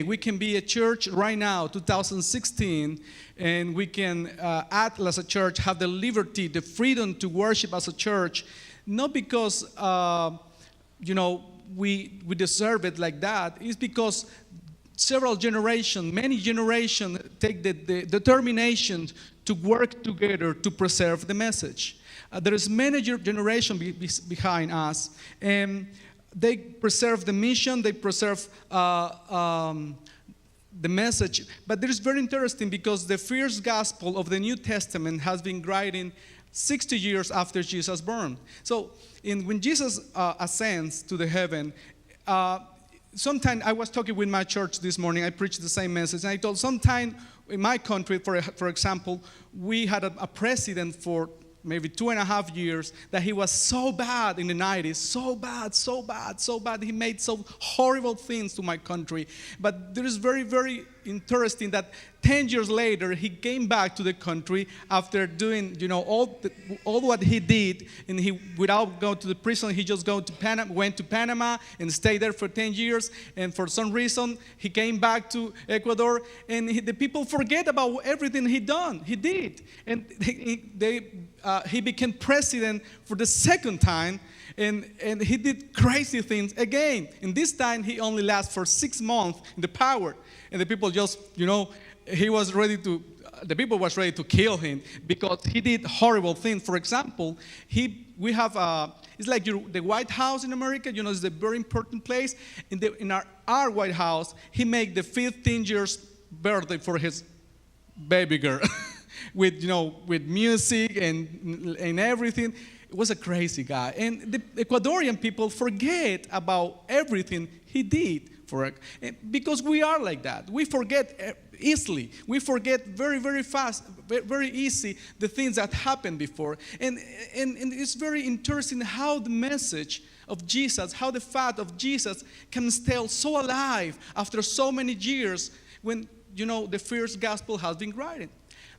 We can be a church right now, 2016, and we can act as a church, have the liberty, the freedom to worship as a church, not because, we deserve it like that. It's because many generations take the determination to work together to preserve the message. There is many generations behind us, and they preserve the mission, they preserve the message. But it is very interesting because the first gospel of the New Testament has been written 60 years after Jesus born. So when Jesus ascends to the heaven, sometime I was talking with my church this morning. I preached the same message, and I told sometime in my country, for example, we had a president for maybe 2.5 years that he was so bad in the 90s, so bad. He made so horrible things to my country. But there is very, very interesting that 10 years later, he came back to the country after doing, all what he did, and without going to the prison, he just went to Panama and stayed there for 10 years. And for some reason, he came back to Ecuador, and the people forget about everything he did, and he became president for the second time. And he did crazy things again. And this time, he only lasted for 6 months in the power. And the people just, the people was ready to kill him because he did horrible things. For example, we have, it's like the White House in America, it's a very important place. In our White House, he made the 15 years birthday for his baby girl with music and everything. It was a crazy guy. And the Ecuadorian people forget about everything he did for it. Because we are like that. We forget easily. We forget very, very fast, very easy the things that happened before. And it's very interesting how the message of Jesus, how the fact of Jesus can still so alive after so many years when, the first gospel has been written.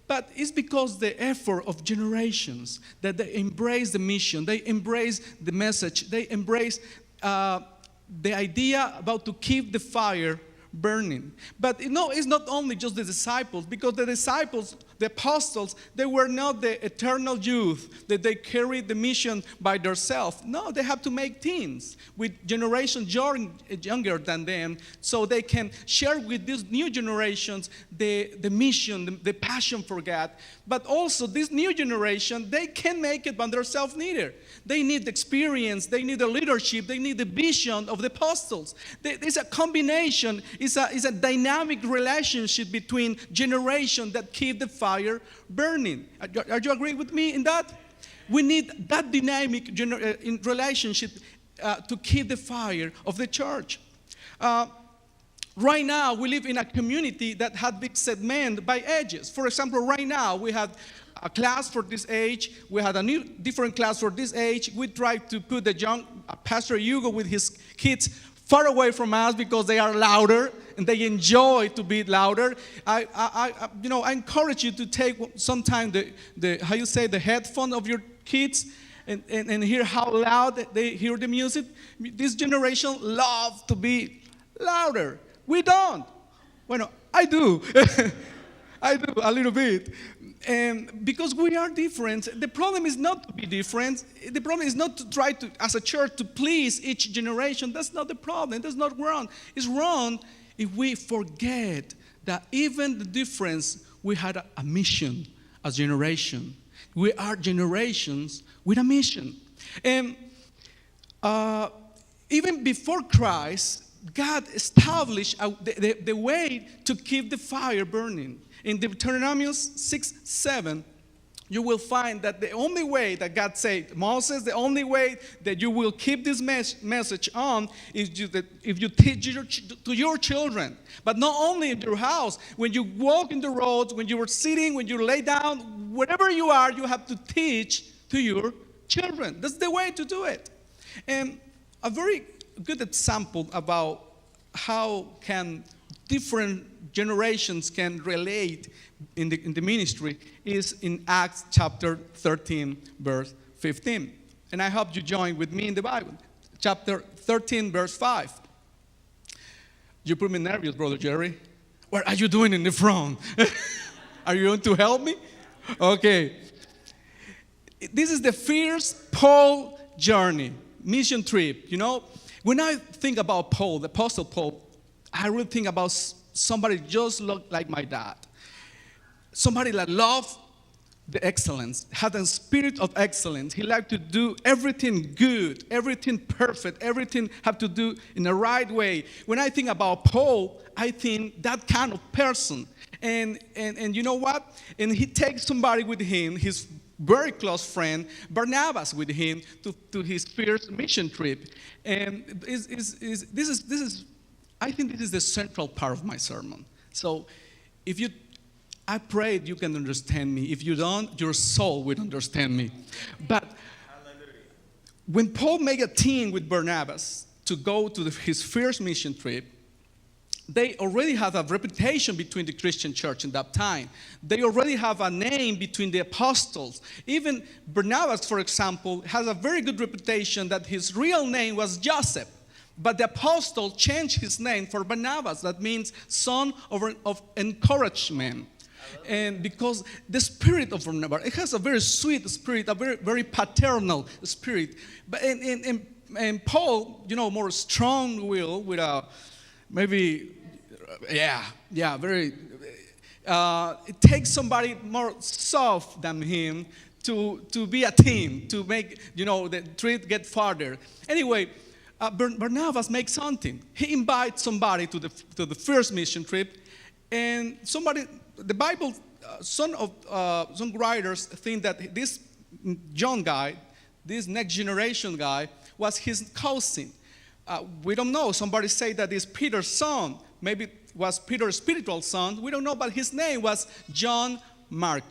But it's because the effort of generations that they embrace the mission, they embrace the message, they embrace the idea about to keep the fire burning. But it's not only just the disciples, because the disciples, the apostles, they were not the eternal youth that they carried the mission by themselves. No, they have to make teams with generations younger than them, so they can share with these new generations the mission, the passion for God. But also, this new generation, they can't make it by themselves neither. They need the experience, they need the leadership, they need the vision of the apostles. There's a combination, it's a dynamic relationship between generations that keep the fire burning. Are you agree with me in that? We need that dynamic relationship to keep the fire of the church. Right now, we live in a community that had been segmented by ages. For example, right now, we have a class for this age. We had a different class for this age. We tried to put the young Pastor Hugo with his kids far away from us because they are louder and they enjoy to be louder. I encourage you to take sometime the headphone of your kids and hear how loud they hear the music. This generation loves to be louder. We don't. Well, I do. I do a little bit. And because we are different, the problem is not to be different. The problem is not to try to, as a church, to please each generation. That's not the problem. That's not wrong. It's wrong if we forget that even the difference, we had a mission as generation. We are generations with a mission. And even before Christ, God established the way to keep the fire burning. In Deuteronomy 6:7, you will find that the only way that God said, Moses, the only way that you will keep this message on is if you teach to your children. But not only in your house, when you walk in the roads, when you are sitting, when you lay down, wherever you are, you have to teach to your children. That's the way to do it. And a very good example about how can different generations can relate in the ministry is in Acts chapter 13, verse 15. And I hope you join with me in the Bible. Chapter 13, verse 5. You put me nervous, Brother Jerry. What are you doing in the front? Are you going to help me? Okay. This is the first Paul journey, mission trip. You know, when I think about Paul, the Apostle Paul, I really think about somebody just looked like my dad. Somebody that loved the excellence, had a spirit of excellence. He liked to do everything good, everything perfect, everything have to do in the right way. When I think about Paul, I think that kind of person. And you know what? And he takes somebody with him, his very close friend, Barnabas, with him to his first mission trip. And this is, I think this is the central part of my sermon. So I pray you can understand me. If you don't, your soul will understand me. But when Paul made a team with Barnabas to go to his first mission trip, they already have a reputation between the Christian church in that time. They already have a name between the apostles. Even Barnabas, for example, has a very good reputation that his real name was Joseph. But the apostle changed his name for Barnabas. That means son of encouragement. And because the spirit of Barnabas, it has a very sweet spirit, a very, very paternal spirit. But and Paul, you know, more strong will with a maybe, very. It takes somebody more soft than him to be a team, to make, you know, the trip get farther. Anyway, Barnabas makes something. He invites somebody to the first mission trip, and somebody. The Bible, some writers think that this young guy, this next generation guy, was his cousin. We don't know. Somebody say that it's Peter's son. Maybe it was Peter's spiritual son. We don't know, but his name was John Mark.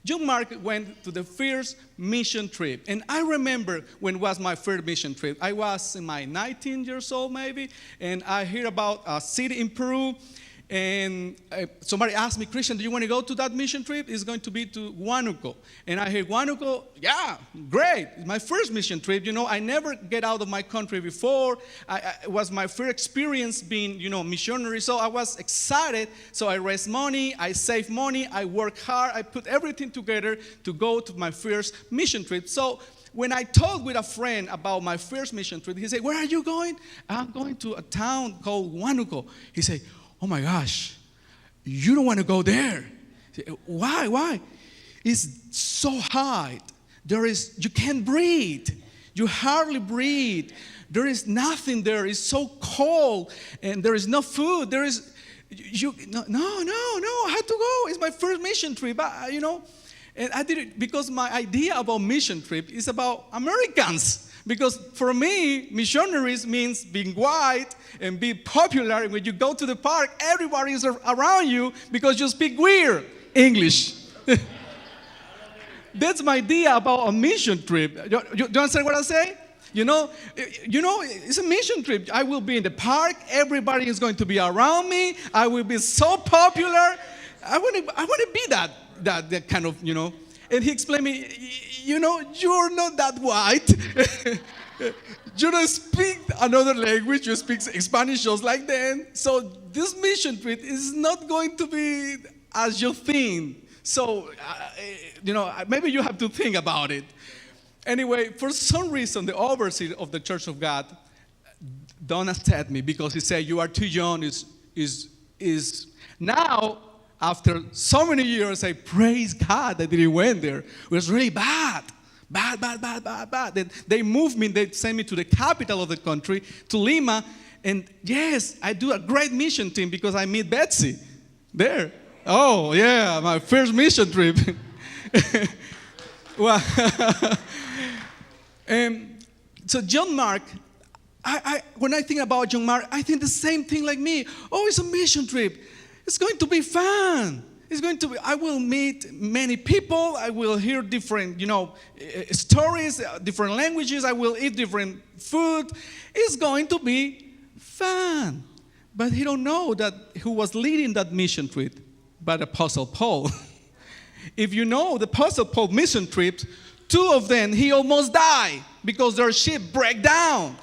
John Mark went to the first mission trip. And I remember when it was my first mission trip. I was in my 19 years old maybe, and I heard about a city in Peru. And somebody asked me, Christian, do you want to go to that mission trip? It's going to be to Huánuco. And I heard Huánuco, yeah, great. It's my first mission trip. You know, I never get out of my country before. It was my first experience being, you know, missionary. So I was excited. So I raised money, I saved money, I worked hard, I put everything together to go to my first mission trip. So when I talked with a friend about my first mission trip, he said, where are you going? I'm going to a town called Huánuco. He said, oh my gosh, you don't want to go there. Why? It's so hot. You can't breathe. You hardly breathe. There is nothing there. It's so cold, and there is no food. No, I had to go. It's my first mission trip, you know. And I did it because my idea about mission trip is about Americans. Because for me, missionaries means being white and be popular. And when you go to the park, everybody is around you because you speak weird English. That's my idea about a mission trip. You understand what I say? You know, it's a mission trip. I will be in the park. Everybody is going to be around me. I will be so popular. I want to be that kind of, you know. And he explained me, you know, you're not that white. You don't speak another language. You speak Spanish just like them. So this mission trip is not going to be as you think. So, you know, maybe you have to think about it. Anyway, for some reason, the overseer of the Church of God don't accept me because he said, you are too young. Is now, after so many years, I praise God that they went there. It was really bad. Then they moved me, they sent me to the capital of the country, to Lima. And yes, I do a great mission team because I meet Betsy there. Oh, yeah, my first mission trip. Well, so John Mark, when I think about John Mark, I think the same thing like me. Oh, it's a mission trip. It's going to be fun. I will meet many people. I will hear different, you know, stories, different languages. I will eat different food. It's going to be fun. But he don't know that who was leading that mission trip, but Apostle Paul. If you know the Apostle Paul mission trips, 2 of them, he almost died because their ship broke down.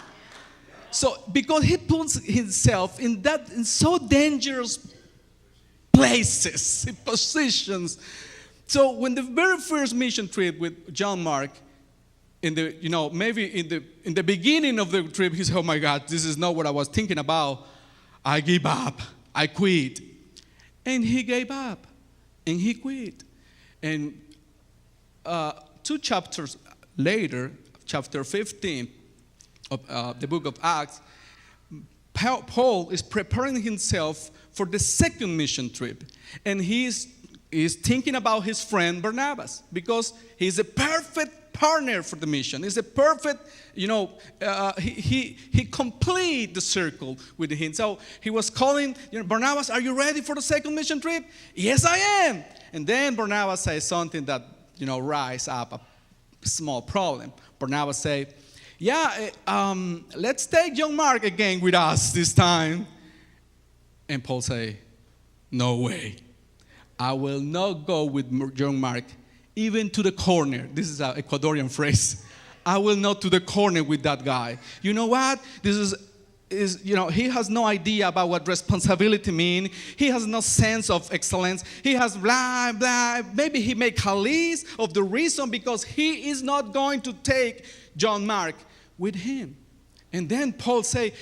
So because he puts himself in so dangerous places, in positions. So when the very first mission trip with John Mark, maybe in the beginning of the trip, he said, "Oh my God, this is not what I was thinking about. I give up. I quit." And he gave up, and he quit. And 2 chapters later, chapter 15 of the book of Acts, Paul is preparing himself for the second mission trip. And he's thinking about his friend Barnabas, because he's a perfect partner for the mission. He's a perfect, he complete the circle with him. So he was calling, "Barnabas, are you ready for the second mission trip?" "Yes, I am." And then Barnabas says something that, rise up a small problem. Barnabas say, "Yeah, let's take John Mark again with us this time." And Paul say, "No way. I will not go with John Mark even to the corner." This is an Ecuadorian phrase. "I will not to the corner with that guy." You know what? This is he has no idea about what responsibility means. He has no sense of excellence. He has blah, blah. Maybe he make a list of the reason because he is not going to take John Mark with him. And then Paul say,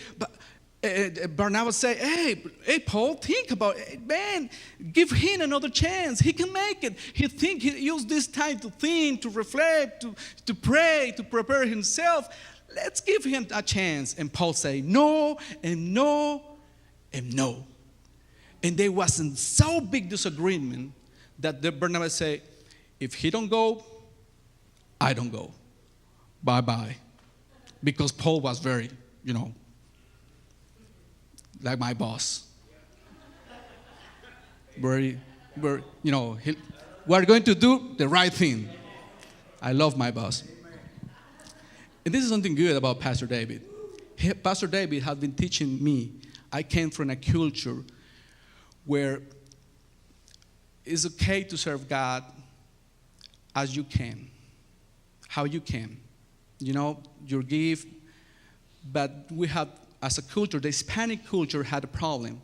Barnabas say, hey, Paul, think about it. Man, give him another chance. He can make it. He used this time to think, to reflect, to pray, to prepare himself. Let's give him a chance. And Paul say, no, and no, and no. And there wasn't so big disagreement that the Barnabas say, if he don't go, I don't go. Bye-bye. Because Paul was very, like my boss. We're going to do the right thing. I love my boss. And this is something good about Pastor David. Pastor David has been teaching me. I came from a culture where it's okay to serve God as you can, how you can. Your gift. But we have, as a culture, the Hispanic culture had a problem.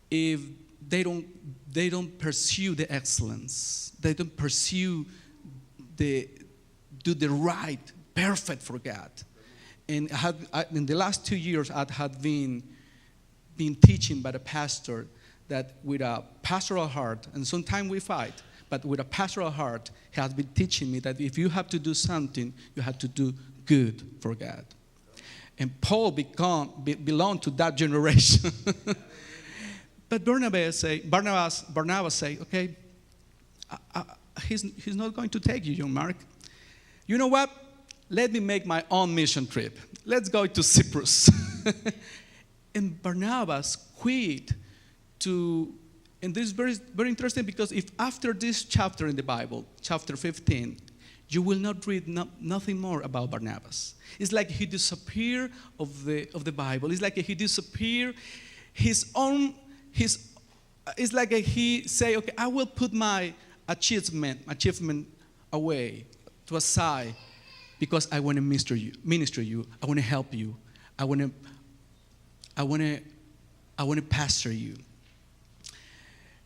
If they don't pursue the excellence, they don't pursue do the right, perfect for God. And in the last 2 years, I had been teaching by the pastor that with a pastoral heart, and sometimes we fight, but with a pastoral heart, he has been teaching me that if you have to do something, you have to do good for God. And Paul belonged to that generation. But Barnabas say, okay, he's not going to take you, John Mark. You know what? Let me make my own mission trip. Let's go to Cyprus. And Barnabas quit and this is very, very interesting, because if after this chapter in the Bible, chapter 15, you will not read nothing more about Barnabas. It's like he disappeared of the Bible. It's like he disappeared it's like he say, okay, I will put my achievement away to aside, because I want to minister you. I want to help you. I want to pastor you.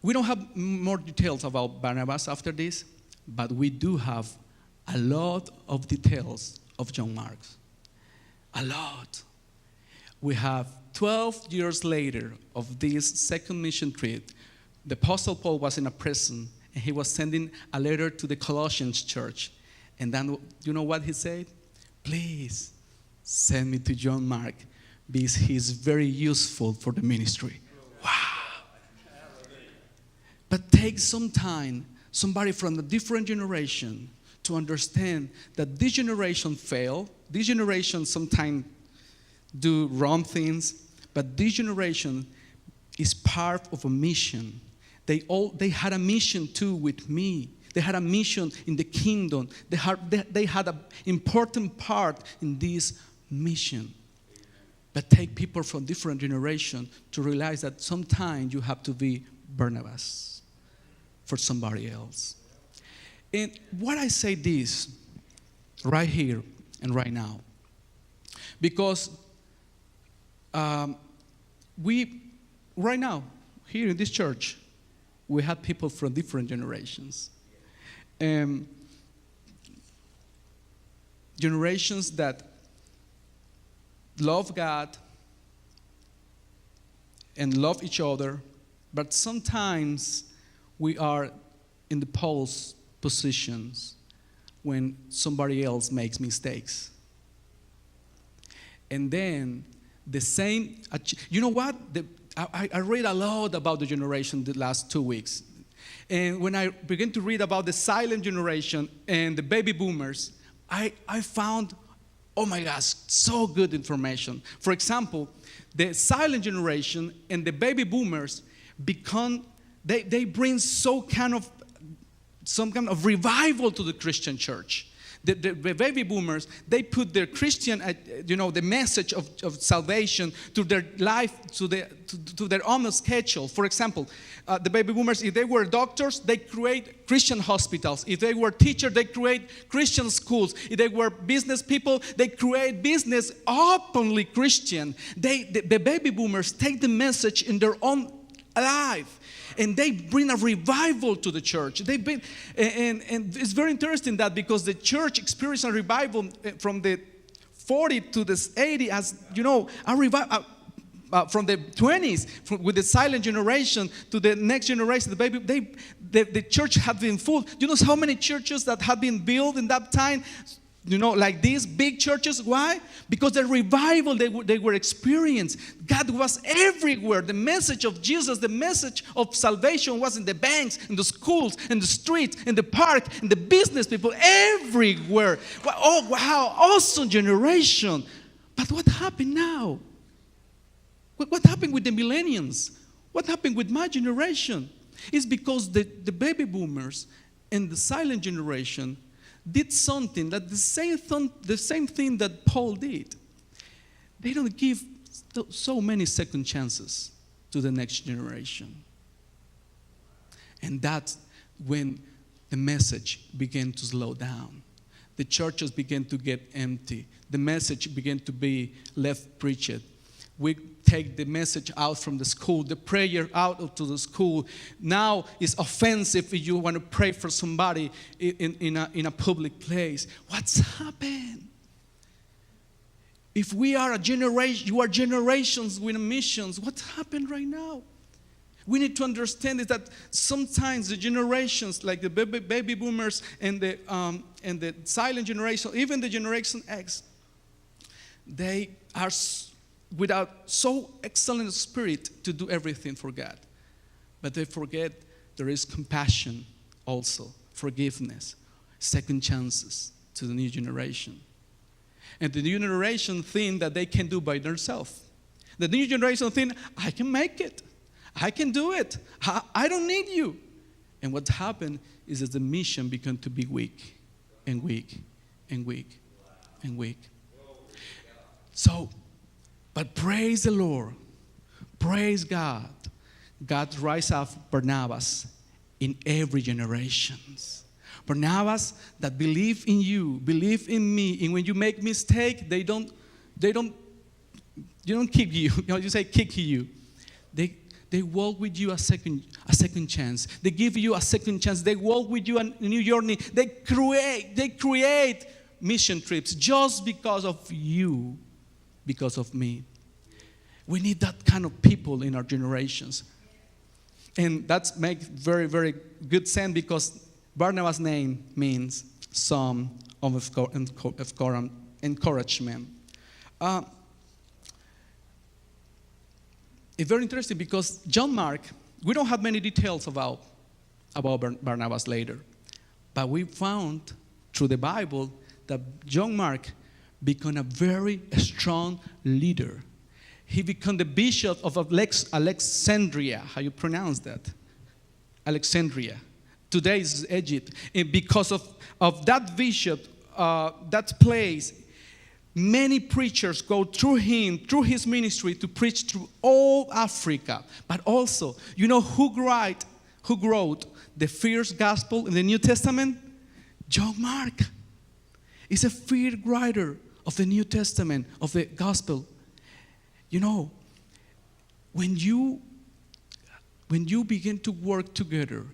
We don't have more details about Barnabas after this, but we do have a lot of details of John Mark. A lot. We have 12 years later of this second mission trip. The Apostle Paul was in a prison, and he was sending a letter to the Colossians church. And then, you know what he said? Please send me to John Mark, because he's very useful for the ministry. Wow. But take some time, somebody from a different generation, to understand that this generation failed. This generation sometimes do wrong things, but this generation is part of a mission. They had a mission too with me. They had a mission in the kingdom. They had an important part in this mission. But take people from different generations to realize that sometimes you have to be Barnabas for somebody else. And what I say this right here and right now, because Um, we, right now, here in this church, we have people from different generations. Generations that love God and love each other, but sometimes we are in the pose positions when somebody else makes mistakes. And then the same, you know what? I read a lot about the generation the last 2 weeks. And when I began to read about the silent generation and the baby boomers, I found, oh my gosh, so good information. For example, the silent generation and the baby boomers they bring some kind of revival to the Christian church. The baby boomers, they put their Christian, the message of salvation to their life, to their own schedule. For example, the baby boomers, if they were doctors, they create Christian hospitals. If they were teachers, they create Christian schools. If they were business people, they create business openly Christian. The baby boomers take the message in their own life. And they bring a revival to the church. And it's very interesting that because the church experienced a revival from the 40 to the 80, as you know, a revival from the 20s, with the silent generation to the next generation, the church had been full. You know how many churches that had been built in that time? Like these big churches. Why? Because the revival they were experiencing. God was everywhere. The message of Jesus, the message of salvation was in the banks, in the schools, in the streets, in the park, in the business people, everywhere. Oh, wow, awesome generation. But what happened now? What happened with the millennials? What happened with my generation? It's because the baby boomers and the silent generation did something that the same thing that Paul did. They don't give so many second chances to the next generation. And that's when the message began to slow down. The churches began to get empty. The message began to be left preached. We take the message out from the school, the prayer out to the school. Now it's offensive if you want to pray for somebody in a public place. What's happened? If we are a generation, you are generations with missions, what's happened right now? We need to understand is that sometimes the generations, like the baby boomers and the silent generation, even the Generation X, they are without so excellent a spirit to do everything for God. But they forget there is compassion also, forgiveness, second chances to the new generation. And the new generation think that they can do by themselves. The new generation think, I can make it. I can do it. I don't need you. And what happened is that the mission began to be weak and weak and weak and weak. So, but praise the Lord. Praise God. God rise up Barnabas in every generation. Barnabas that believe in you, believe in me. And when you make mistake, you don't kick you. You say kick you. They walk with you a second chance. They give you a second chance. They walk with you a new journey. They create mission trips just because of you, because of me. We need that kind of people in our generations. And that makes very, very good sense because Barnabas' name means son of encouragement. It's very interesting because John Mark, we don't have many details about Barnabas later. But we found through the Bible that John Mark became a very strong leader. He became the bishop of Alexandria. How you pronounce that? Alexandria. Today is Egypt. And because of that bishop, that place, many preachers go through him, through his ministry, to preach through all Africa. But also, you know who wrote the first gospel in the New Testament? John Mark. He's a first writer of the New Testament, of the gospel. You know, when you begin to work together,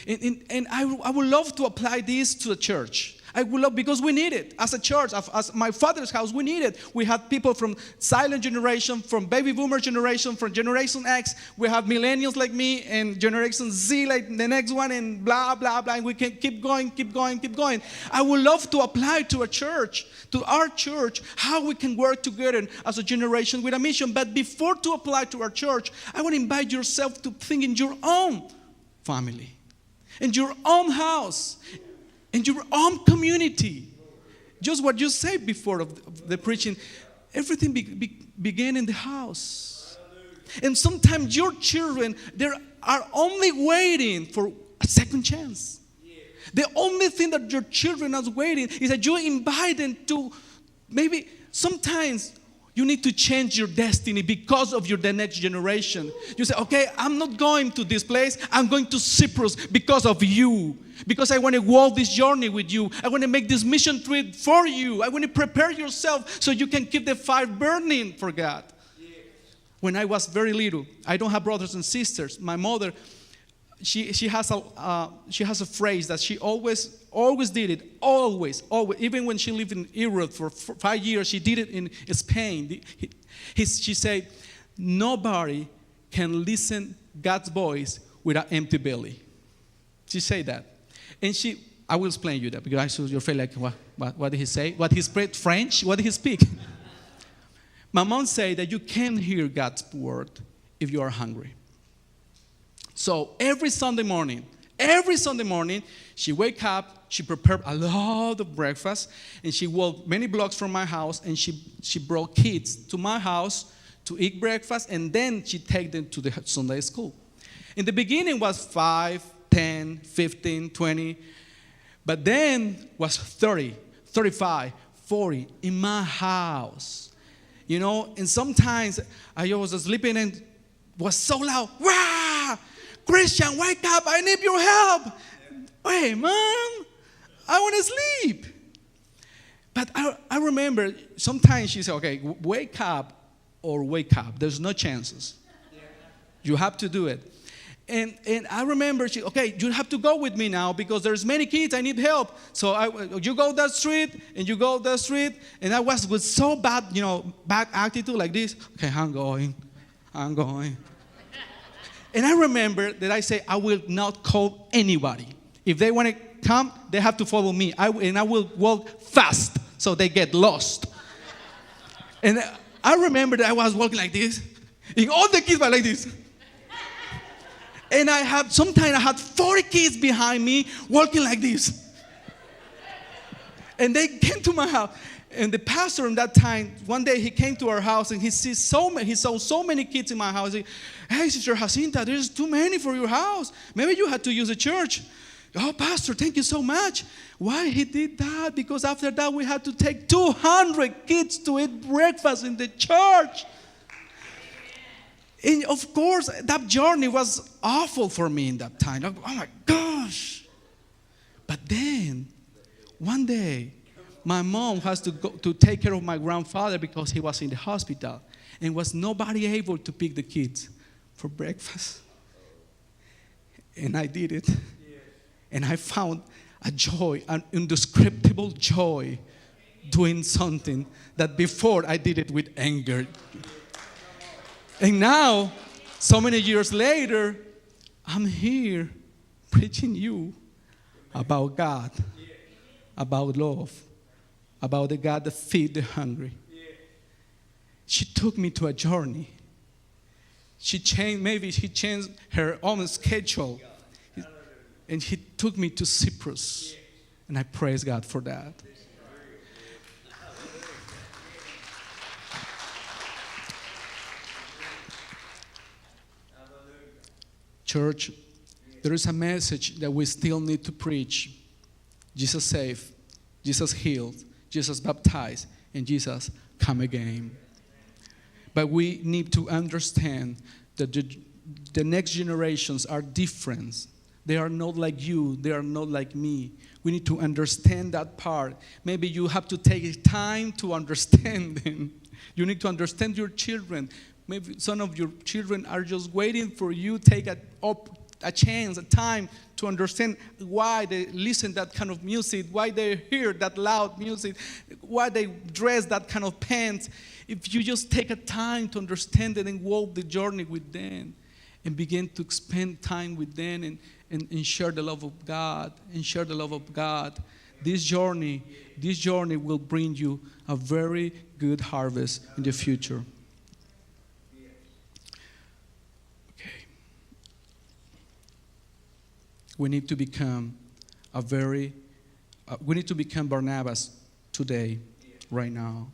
and I would love to apply this to the church. I would love, because we need it as a church, as my father's house, we need it. We have people from silent generation, from baby boomer generation, from Generation X. We have millennials like me and Generation Z like the next one, and blah, blah, blah. And we can keep going, keep going, keep going. I would love to apply to a church, to our church, how we can work together as a generation with a mission. But before to apply to our church, I want to invite yourself to think in your own family, in your own house, in your own community. Just what you said before of the preaching, everything began in the house. And sometimes your children, they are only waiting for a second chance. The only thing that your children are waiting is that you invite them to, maybe sometimes you need to change your destiny because of the next generation. You say, okay, I'm not going to this place. I'm going to Cyprus because of you. Because I want to walk this journey with you. I want to make this mission trip for you. I want to prepare yourself so you can keep the fire burning for God. Yes. When I was very little, I don't have brothers and sisters. My mother, she has a phrase that she always did it, always. Even when she lived in Europe for 5 years, she did it in Spain. She said, nobody can listen God's voice with an empty belly. She said that. And I will explain you that, because I saw your face like, what did he say? What he spoke French? What did he speak? My mom said that you can't hear God's word if you are hungry. So every Sunday morning, she wake up, she prepared a lot of breakfast, and she walked many blocks from my house, and she brought kids to my house to eat breakfast, and then she take them to the Sunday school. In the beginning was 5, 10, 15, 20, but then was 30, 35, 40 in my house. You know, and sometimes I was sleeping and was so loud, "Wah! Christian, wake up, I need your help." Hey, Mom, I want to sleep. But I remember sometimes she said, okay, wake up or wake up. There's no chances. You have to do it. And I remember okay, you have to go with me now because there's many kids, I need help. So you go that street, and you go that street. And I was with so bad, bad attitude like this. Okay, I'm going. And I remember that I say, I will not call anybody. If they want to come, they have to follow me. And I will walk fast so they get lost. And I remember that I was walking like this. And all the kids were like this. And sometimes I had 40 kids behind me walking like this. And they came to my house. And the pastor in that time, one day he came to our house and he saw so many kids in my house. He, "Hey, Sister Jacinta, there's too many for your house. Maybe you had to use a church." "Oh, Pastor, thank you so much." Why he did that? Because after that we had to take 200 kids to eat breakfast in the church. And of course, that journey was awful for me in that time. Like, oh my gosh. But then, one day, my mom has to go to take care of my grandfather because he was in the hospital. And was nobody able to pick the kids for breakfast. And I did it. And I found a joy, an indescribable joy, doing something that before I did it with anger. And now, so many years later, I'm here preaching you about God, about love, about the God that feeds the hungry. She took me to a journey. She changed her own schedule. And he took me to Cyprus. And I praise God for that. Church, there is a message that we still need to preach. Jesus saved, Jesus healed, Jesus baptized, and Jesus come again. But we need to understand that the next generations are different. They are not like you. They are not like me. We need to understand that part. Maybe you have to take time to understand them. You need to understand your children. Maybe some of your children are just waiting for you to take a chance, a time to understand why they listen that kind of music, why they hear that loud music, why they dress that kind of pants. If you just take a time to understand it and walk the journey with them and begin to spend time with them and share the love of God and share the love of God, this journey will bring you a very good harvest in the future. Okay. We need to become we need to become Barnabas today, right now.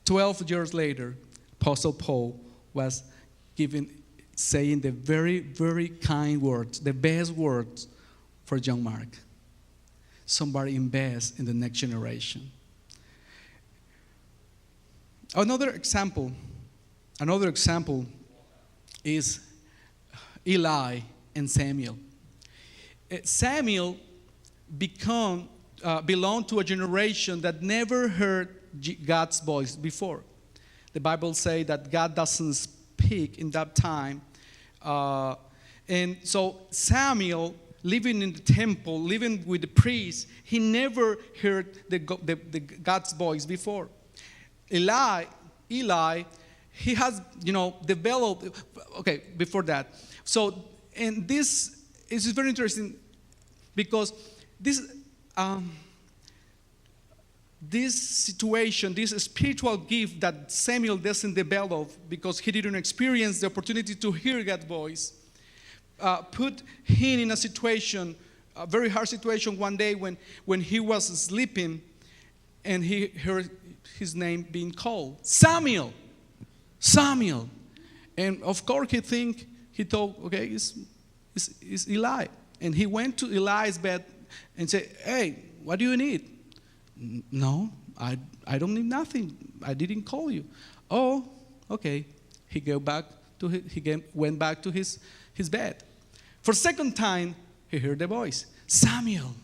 12 years later, Apostle Paul was saying the very, very kind words, the best words for young Mark. Somebody invest in the next generation. Another example is Eli and Samuel. Samuel belonged to a generation that never heard God's voice before. The Bible says that God doesn't speak in that time. And so Samuel, living in the temple, living with the priests, he never heard the God's voice before. Eli, he has, developed, okay, before that. So, and this is very interesting because this situation, this spiritual gift that Samuel doesn't develop because he didn't experience the opportunity to hear God's voice, put him in a situation, a very hard situation one day when he was sleeping and he heard his name being called, Samuel. And of course he thought, okay, it's Eli. And he went to Eli's bed and said, hey, what do you need? No, I don't need nothing. I didn't call you. Oh, okay. He went back to his bed. For a second time, he heard the voice, Samuel.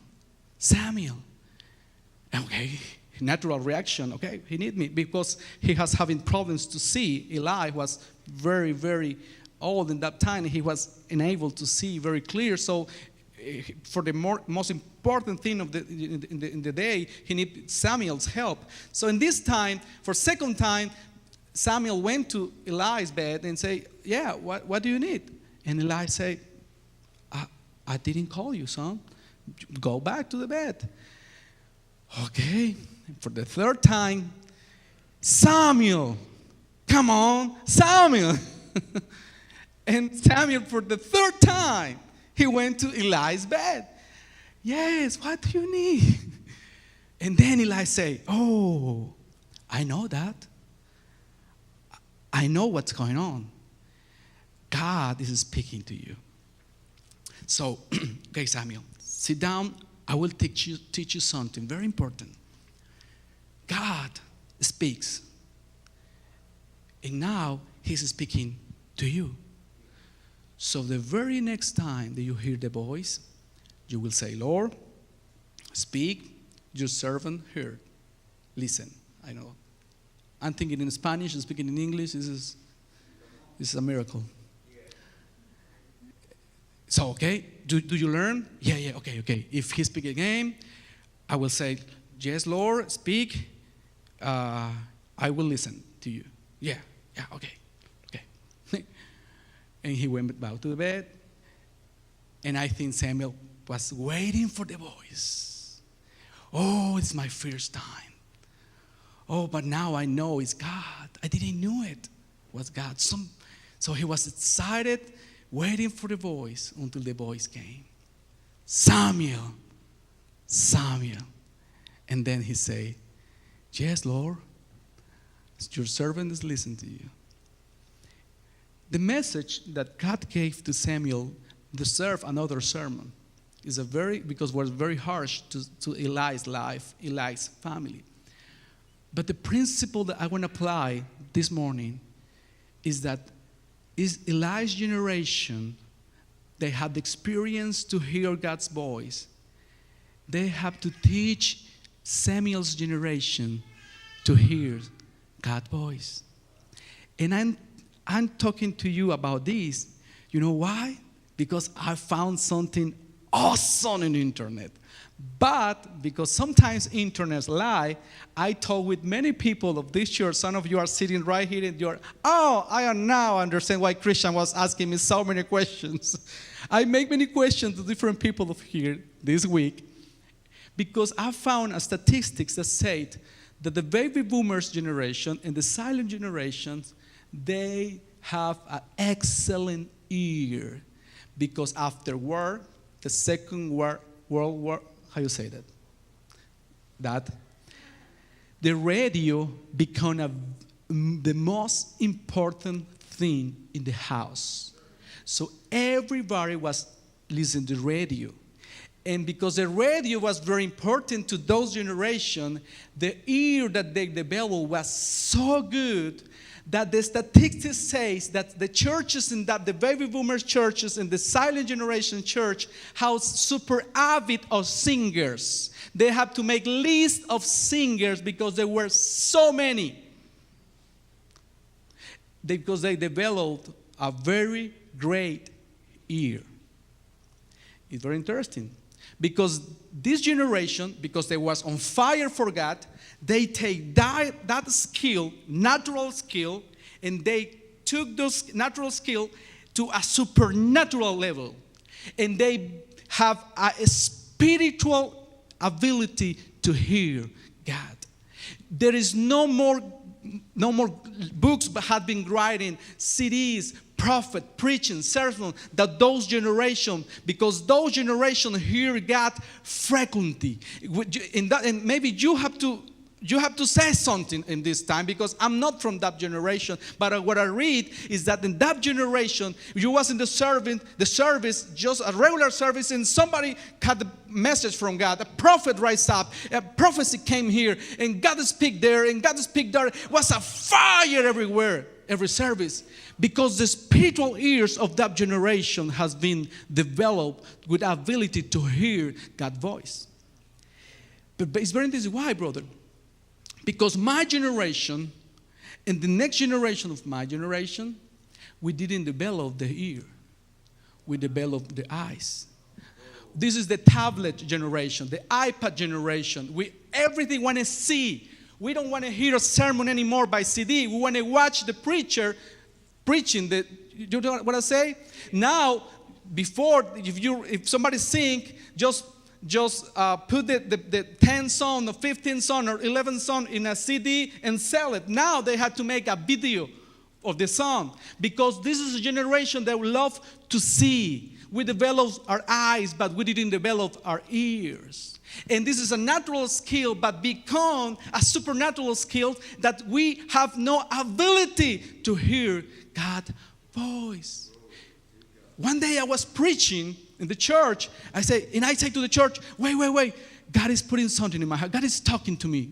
Okay, natural reaction. Okay, he need me because he was having problems to see. Eli was very, very old in that time. He was unable to see very clear. So for the most important thing in the day, he needed Samuel's help. So in this time, for second time, Samuel went to Eli's bed and said, yeah, what do you need? And Eli said, I didn't call you, son. Go back to the bed. Okay. And for the third time, Samuel. Come on, Samuel. And Samuel, for the third time, he went to Eli's bed. Yes, what do you need? And then Eli said, oh, I know that. I know what's going on. God is speaking to you. So, okay, Samuel, sit down. I will teach you something very important. God speaks. And now he's speaking to you. So the very next time that you hear the voice, you will say, Lord, speak, your servant heard. Listen, I know. I'm thinking in Spanish and speaking in English. This is a miracle. So, okay, do you learn? Yeah, okay. If he speaks again, I will say, yes, Lord, speak. I will listen to you. Yeah, okay. And he went back to the bed. And I think Samuel was waiting for the voice. Oh, it's my first time. Oh, but now I know it's God. I didn't know it was God. So he was excited, waiting for the voice until the voice came. Samuel. And then he said, yes, Lord, your servant is listening to you. The message that God gave to Samuel deserved another sermon. Because it was very harsh to Eli's life, Eli's family. But the principle that I want to apply this morning is that Eli's generation, they had the experience to hear God's voice. They have to teach Samuel's generation to hear God's voice. And I'm talking to you about this. You know why? Because I found something awesome on the internet. But because sometimes internets lie, I talk with many people of this church. Some of you are sitting right here and you're, I now understand why Christian was asking me so many questions. I make many questions to different people of here this week because I found statistics that said that the baby boomers generation and the silent generations, they have an excellent ear because after war, the Second World War, how you say that? That the radio became the most important thing in the house. So everybody was listening to the radio. And because the radio was very important to those generations, the ear that they developed was so good that the statistics says that the churches and that the baby boomers churches and the silent generation church have super avid of singers. They have to make lists of singers because there were so many. Because they developed a very great ear. It's very interesting. Because this generation, because they was on fire for God, they take that skill, natural skill, and they took those natural skill to a supernatural level. And they have a spiritual ability to hear God. There is no more books but have been writing, CDs, prophet, preaching, sermon, that those generations, because those generations hear God frequently. And maybe you have to say something in this time because I'm not from that generation. But what I read is that in that generation, you was in the service, just a regular service, and somebody had a message from God. A prophet rise up, a prophecy came here, and God speak there, and God speak there. It was a fire everywhere, every service. Because the spiritual ears of that generation has been developed with the ability to hear God's voice. But it's very interesting. Why, brother? Because my generation and the next generation of my generation, we didn't develop the ear. We developed the eyes. This is the tablet generation, the iPad generation. We everything want to see. We don't want to hear a sermon anymore by CD. We want to watch the preacher preaching. You know what I say? Now, before, if somebody sing, just put the 10 song or 15 song or 11 song in a CD and sell it. Now they had to make a video of the song because this is a generation that love to see. We developed our eyes, but we didn't develop our ears. And this is a natural skill, but become a supernatural skill that we have no ability to hear God's voice. One day I was preaching in the church. I say to the church, wait. God is putting something in my heart. God is talking to me.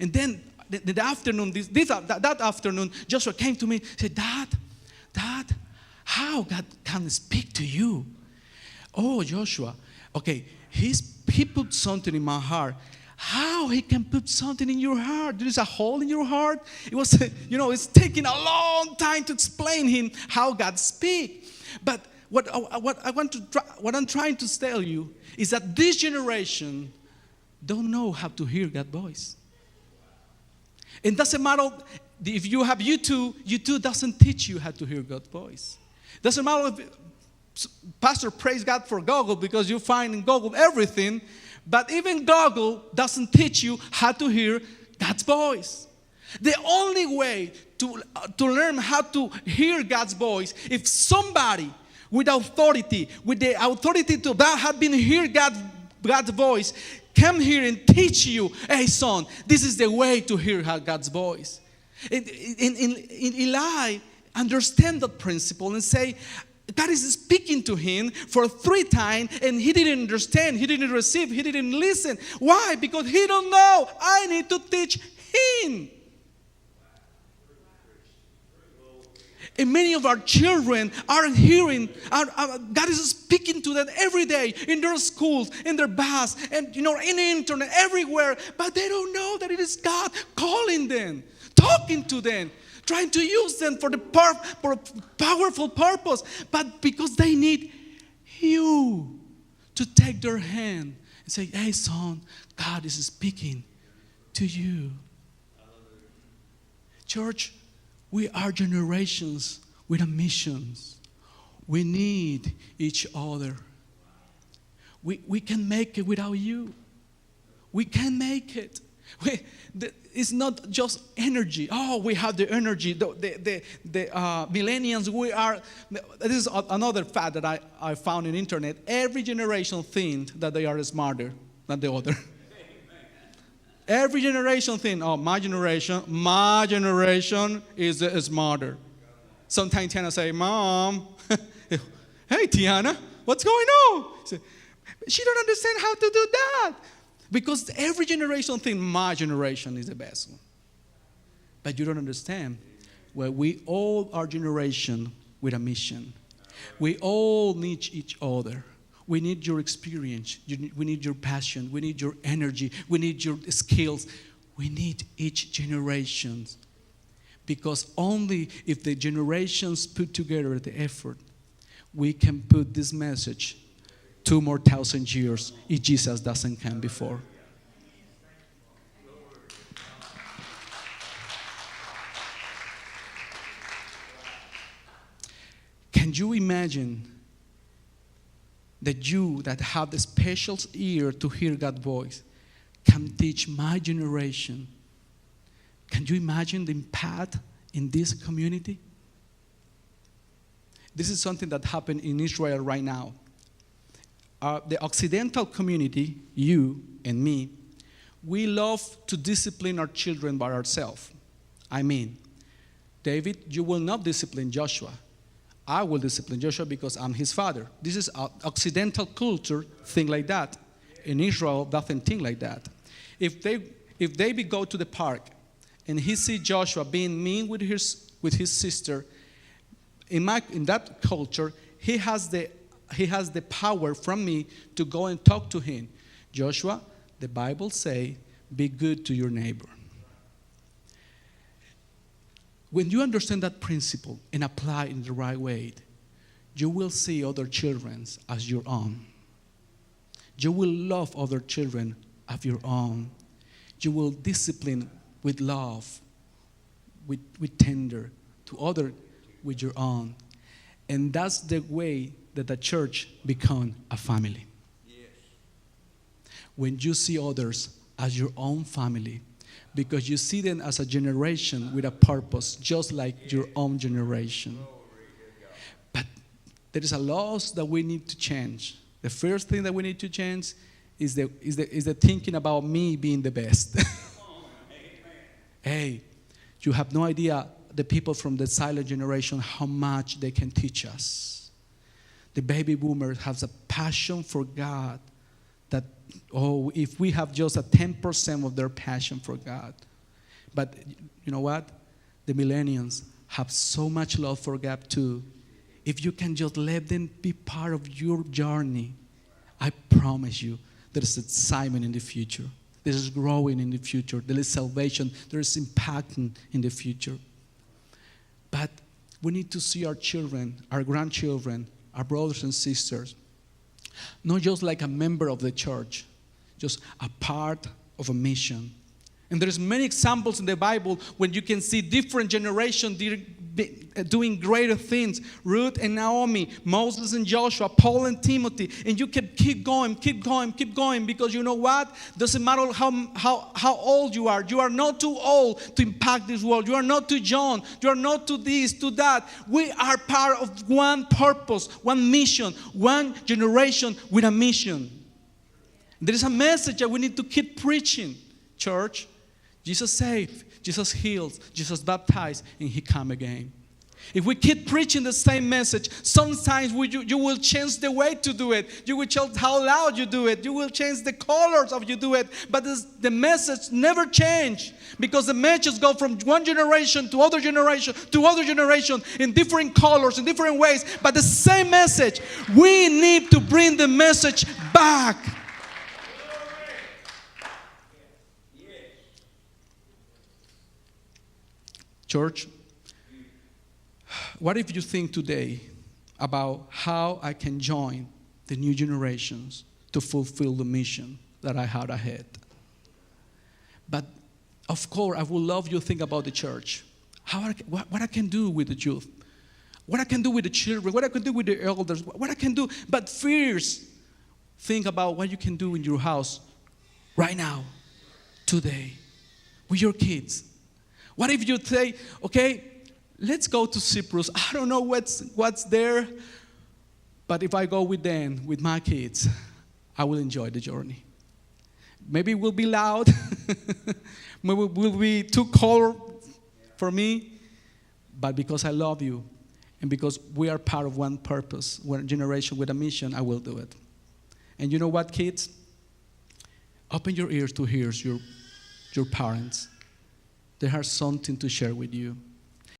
And then the afternoon, that afternoon, Joshua came to me and said, Dad, how God can speak to you? Oh, Joshua, okay, he put something in my heart. How he can put something in your heart? There is a hole in your heart. It was, it's taking a long time to explain him how God speaks. But what I'm trying to tell you is that this generation don't know how to hear God's voice. It doesn't matter if you have YouTube doesn't teach you how to hear God's voice. Doesn't matter if Pastor praise God for Google because you find in Google everything. But even Google doesn't teach you how to hear God's voice. The only way to learn how to hear God's voice, if somebody with authority, with the authority to that have been hear God's voice, come here and teach you, hey son, this is the way to hear God's voice. And Eli understand that principle and say, God is speaking to him for 3 times and he didn't understand, he didn't receive, he didn't listen. Why? Because he don't know. I need to teach him. And many of our children aren't hearing, God is speaking to them every day in their schools, in their bus, and in the internet, everywhere. But they don't know that it is God calling them talking to them, trying to use them for for a powerful purpose. But because they need you to take their hand and say, hey, son, God is speaking to you. Church, we are generations with a mission. We need each other. We can make it without you. We can make it. It's not just energy. Oh, we have the energy. The millennials, we are. This is another fact that I found in internet. Every generation thinks that they are smarter than the other. Every generation thinks, oh, my generation is smarter. Sometimes Tiana say, Mom, hey, Tiana, what's going on? She don't understand how to do that. Because every generation thinks my generation is the best one. But you don't understand. Well, we all are generation with a mission. We all need each other. We need your experience. We need your passion. We need your energy. We need your skills. We need each generation. Because only if the generations put together the effort, we can put this message 2,000 more years if Jesus doesn't come before. Can you imagine that you that have the special ear to hear God's voice can teach my generation? Can you imagine the impact in this community? This is something that happened in Israel right now. The Occidental community, you and me, we love to discipline our children by ourselves. I mean, David, you will not discipline Joshua. I will discipline Joshua because I'm his father. This is Occidental culture, thing like that. In Israel, doesn't think like that. If David go to the park and he see Joshua being mean with his sister, in that culture, he has the power from me to go and talk to him. Joshua, the Bible say, be good to your neighbor. When you understand that principle and apply it in the right way, you will see other children as your own. You will love other children as your own. You will discipline with love, with tender, to other with your own. And that's the way that the church become a family. Yes. When you see others as your own family, because you see them as a generation with a purpose, just like your own generation. But there is a laws that we need to change. The first thing that we need to change is the thinking about me being the best. Hey, you have no idea, the people from the silent generation, how much they can teach us. The baby boomers have a passion for God that, if we have just a 10% of their passion for God. But you know what? The millennials have so much love for God too. If you can just let them be part of your journey, I promise you there is excitement in the future. There is growing in the future. There is salvation. There is impact in the future. But we need to see our children, our grandchildren, our brothers and sisters, not just like a member of the church, just a part of a mission. And there's many examples in the Bible when you can see different generations doing greater things. Ruth and Naomi, Moses and Joshua, Paul and Timothy. And you can keep going, because you know what? Doesn't matter how old you are. You are not too old to impact this world. You are not too young. You are not to this, to that. We are part of one purpose, one mission, one generation with a mission. There is a message that we need to keep preaching, church. Jesus saved, Jesus heals, Jesus baptized, and He come again. If we keep preaching the same message, sometimes you will change the way to do it. You will change how loud you do it. You will change the colors of you do it. But the message never change, because the message go from one generation to other generation to other generation in different colors, in different ways. But the same message, we need to bring the message back. Church, what if you think today about how I can join the new generations to fulfill the mission that I had ahead? But of course, I would love you to think about the church. What I can do with the youth, what I can do with the children, what I can do with the elders, what I can do. But first, think about what you can do in your house right now, today, with your kids. What if you say, okay, let's go to Cyprus. I don't know what's there, but if I go with them, with my kids, I will enjoy the journey. Maybe it will be loud. Maybe it will be too cold for me. But because I love you and because we are part of one purpose, one generation with a mission, I will do it. And you know what, kids? Open your ears to hear your parents. They have something to share with you.